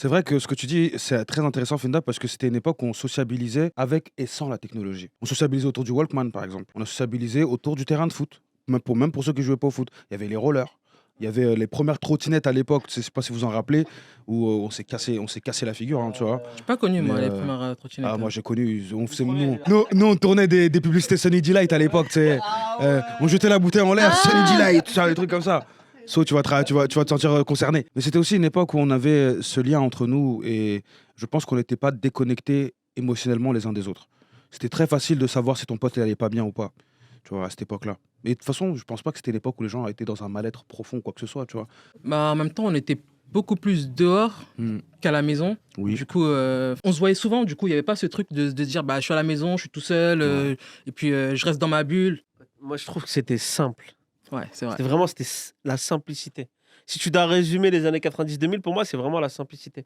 C'est vrai que ce que tu dis, c'est très intéressant, Fenda, parce que c'était une époque où on sociabilisait avec et sans la technologie. On sociabilisait autour du Walkman, par exemple. On a sociabilisé autour du terrain de foot, même pour ceux qui jouaient pas au foot. Il y avait les rollers. Il y avait les premières trottinettes à l'époque, je sais pas si vous en rappelez, où on s'est cassé la figure, hein, tu vois. J'ai pas connu, Mais moi, les premières trottinettes. moi j'ai connu, nous, on tournait des publicités Sunny Delight à l'époque, tu sais. On jetait la bouteille en l'air, Sunny Delight, tout ça, des trucs comme ça. So, tu vas te sentir concerné. Mais c'était aussi une époque où on avait ce lien entre nous et je pense qu'on n'était pas déconnectés émotionnellement les uns des autres. C'était très facile de savoir si ton pote il allait pas bien ou pas, tu vois, à cette époque-là. Mais de toute façon, je pense pas que c'était l'époque où les gens étaient dans un mal-être profond ou quoi que ce soit, tu vois. Bah, en même temps, on était beaucoup plus dehors Hmm. qu'à la maison. Oui. Du coup, on se voyait souvent. Du coup, il n'y avait pas ce truc de se dire, bah, je suis à la maison, je suis tout seul, et puis je reste dans ma bulle. Moi, je trouve que c'était simple. Ouais, c'est vrai. C'était la simplicité. Si tu dois résumer les années 90-2000, pour moi, c'est vraiment la simplicité.